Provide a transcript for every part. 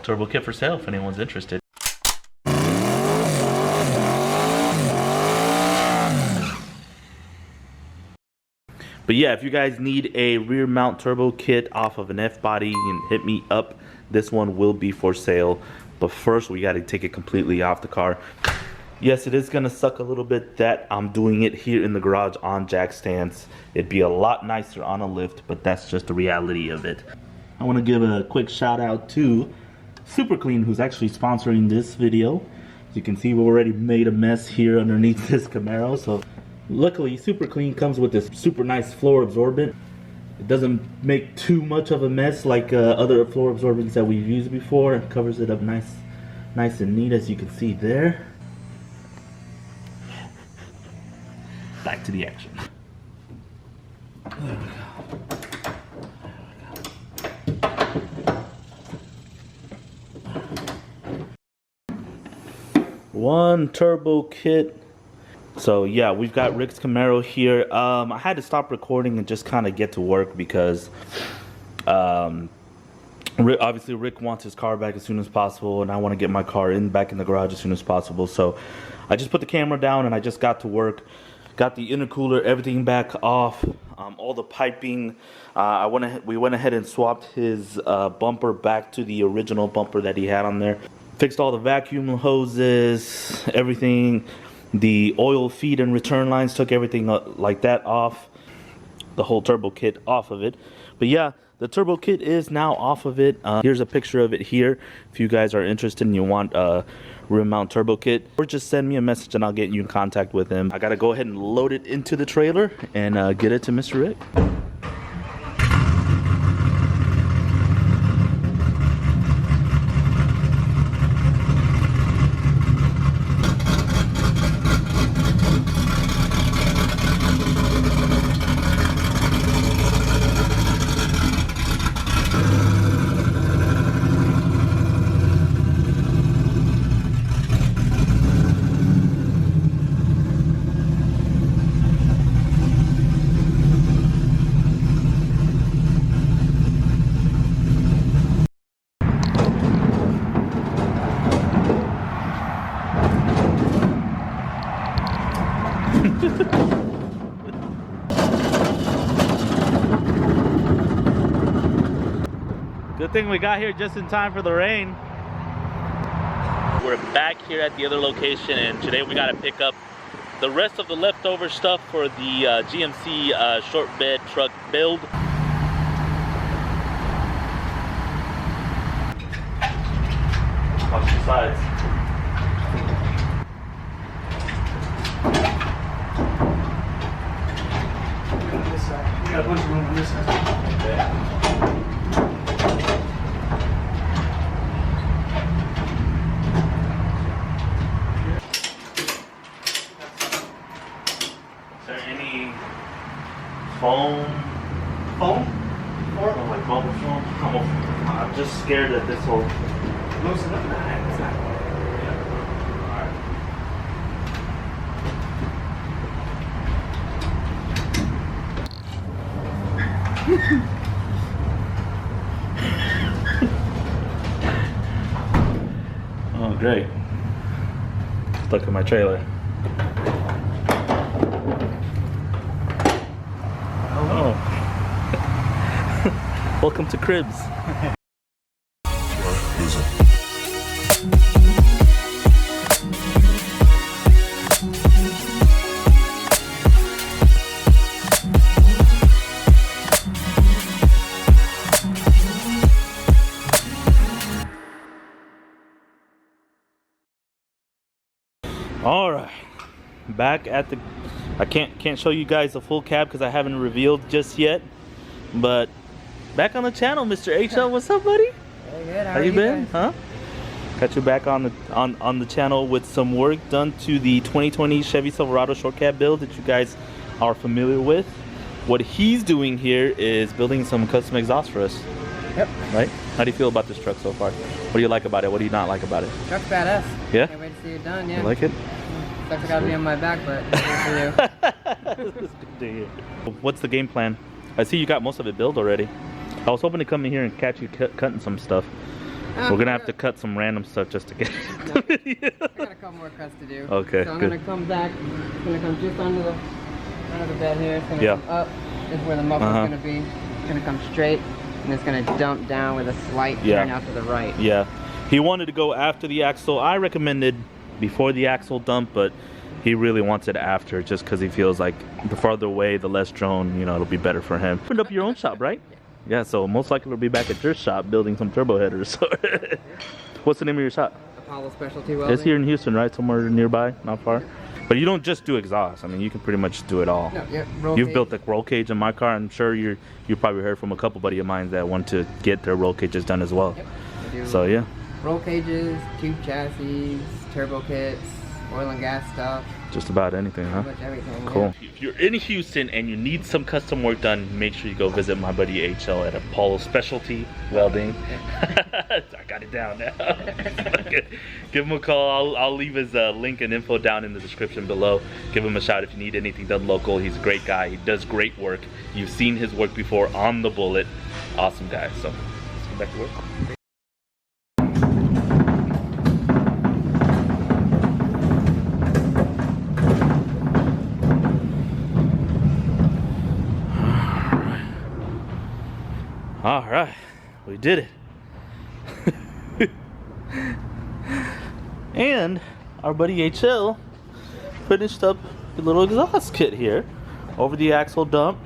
turbo kit for sale if anyone's interested. But yeah, if you guys need a rear mount turbo kit off of an F-body, you can hit me up. This one will be for sale. But first, we got to take it completely off the car. Yes, it is going to suck a little bit that I'm doing it here in the garage on jack stands. It'd be a lot nicer on a lift, but that's just the reality of it. I want to give a quick shout out to Super Clean, who's actually sponsoring this video. As you can see, we already made a mess here underneath this Camaro. So luckily, Super Clean comes with this super nice floor absorbent. It doesn't make too much of a mess like other floor absorbents that we've used before. It covers it up nice and neat, as you can see there. Back to the action. There we go. One turbo kit. So yeah, we've got Rick's Camaro here. I had to stop recording and just kind of get to work because obviously Rick wants his car back as soon as possible, and I want to get my car back in the garage as soon as possible. So I just put the camera down and I just got to work. Got the intercooler, everything back off, all the piping. We went ahead and swapped his bumper back to the original bumper that he had on there. Fixed all the vacuum hoses, everything. The oil feed and return lines, took everything like that off. The whole turbo kit off of it. But yeah, the turbo kit is now off of it. Here's a picture of it here. If you guys are interested and you want a rear mount turbo kit, or just send me a message and I'll get you in contact with him. I gotta go ahead and load it into the trailer and get it to Mr. Rick. Good thing we got here just in time for the rain. We're back here at the other location, and today we got to pick up the rest of the leftover stuff for the GMC short bed truck build. Watch the sides. This side. We got a bunch of room on this side. Okay. Foam? Or like bubble foam? I'm just scared that this will loosen up. Nah, it's not. Yeah. Alright. Oh, great. Stuck in my trailer. Welcome to Cribs. All right, back at the. I can't show you guys the full cab because I haven't revealed just yet, but. Back on the channel, Mr. HL. What's up, buddy? Hey, good. How you been? Huh? Got you back on the channel with some work done to the 2020 Chevy Silverado short cab build that you guys are familiar with. What he's doing here is building some custom exhaust for us. Yep. Right? How do you feel about this truck so far? What do you like about it? What do you not like about it? Truck's badass. Yeah? Can't wait to see it done, yeah. You like it? Sucks gotta be on my back, but it's good for you. That's good to hear. What's the game plan? I see you got most of it built already. I was hoping to come in here and catch you cutting some stuff. We're gonna have to cut some random stuff just to get No, I got a couple more cuts to do. Okay, so I'm good. gonna come back. It's gonna come just under the bed here. It's gonna Yeah. come up. This is where the muffler's gonna be. It's gonna come straight, and it's gonna dump down with a slight turn out to the right. Yeah. He wanted to go after the axle. I recommended before the axle dump, but he really wants it after, just because he feels like the farther away, the less drone, you know, it'll be better for him. Opened up your own shop, right? Yeah, so most likely we'll be back at your shop building some turbo headers. What's the name of your shop? Apollo Specialty Welding. It's here in Houston, right? Somewhere nearby, not far. But you don't just do exhaust. I mean, you can pretty much do it all. No, yeah, roll You've cage. built the roll cage in my car. I'm sure you probably heard from a couple buddy of mine that want to get their roll cages done as well. Yep. I do So yeah. roll cages, tube chassis, turbo kits, oil and gas stuff. Just about anything, huh? Pretty much everything. Cool. If you're in Houston and you need some custom work done, make sure you go visit my buddy HL at Apollo Specialty Welding. I got it down now. Give him a call. I'll leave his link and info down in the description below. Give him a shout if you need anything done local. He's a great guy. He does great work. You've seen his work before on the Bullet. Awesome guy. So let's get back to work. All right, we did it. And our buddy HL finished up the little exhaust kit here over the axle dump.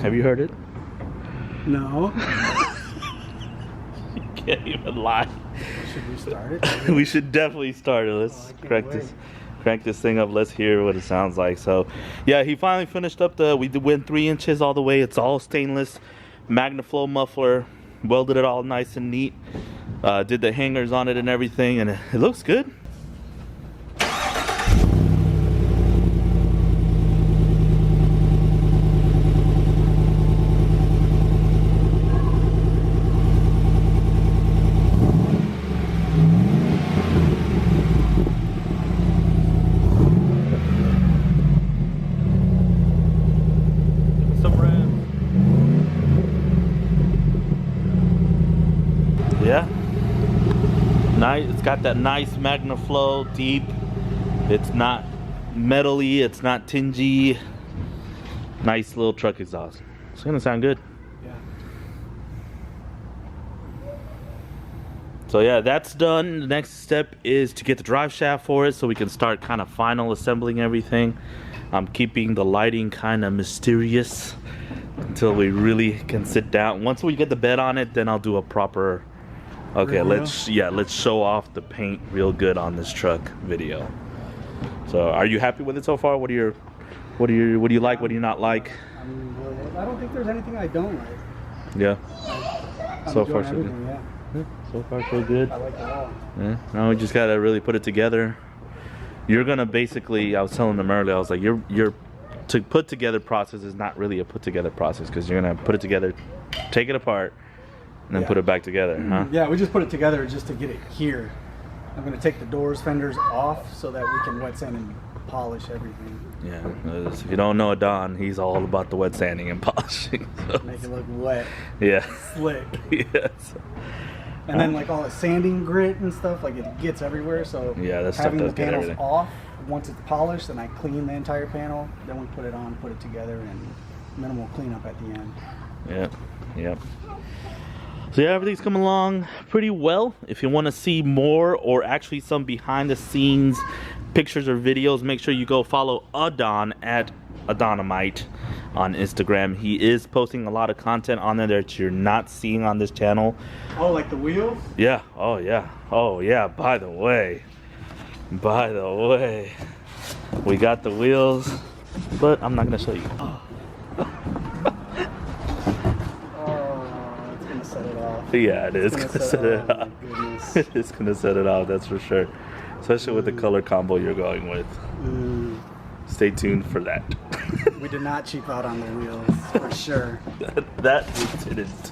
Have you heard it? No. You can't even lie. Should we start it? We should definitely start it. Let's crank this thing up. Let's hear what it sounds like. So yeah, he finally finished up we went 3 inches all the way. It's all stainless MagnaFlow muffler, welded it all nice and neat, did the hangers on it and everything, and it looks good. Yeah, nice. It's got that nice MagnaFlow, deep. It's not metally, it's not tingy. Nice little truck exhaust. It's gonna sound good. Yeah. So yeah, that's done. The next step is to get the drive shaft for it so we can start kind of final assembling everything. I'm keeping the lighting kind of mysterious until we really can sit down. Once we get the bed on it, then I'll do a proper okay, let's show off the paint real good on this truck video. So are you happy with it so far? What do you like, what do you not like? I mean, I don't think there's anything I don't like. Yeah. I'm So far so good. everything, yeah. Yeah, so far so good. I like it all. Yeah. Now we just gotta really put it together. You're gonna basically, I was telling them earlier, I was like, your to put together process is not really a put together process, because you're gonna put it together, take it apart, and then put it back together, huh? Yeah, we just put it together just to get it here. I'm going to take the doors, fenders off so that we can wet sand and polish everything. Yeah, 'cause if you don't know Don, he's all about the wet sanding and polishing. So. Make it look wet, Yeah. slick. Yes. And then like all the sanding grit and stuff, like it gets everywhere. So Yeah, that stuff having does the get panels everything. off, once it's polished, then I clean the entire panel. Then we put it on, put it together, and minimal cleanup at the end. Yep. Yep. So yeah, everything's coming along pretty well. If you want to see more or actually some behind the scenes pictures or videos, make sure you go follow Adon at Adonamite on Instagram. He is posting a lot of content on there that you're not seeing on this channel. Oh, like the wheels? Yeah. Oh yeah. Oh yeah. By the way, we got the wheels, but I'm not gonna show you. Set it off. Yeah, it is gonna set it off. off. Oh, my goodness. It's gonna set it off, that's for sure. Especially with the color combo you're going with. Stay tuned for that. We did not cheap out on the wheels, for sure. That we didn't.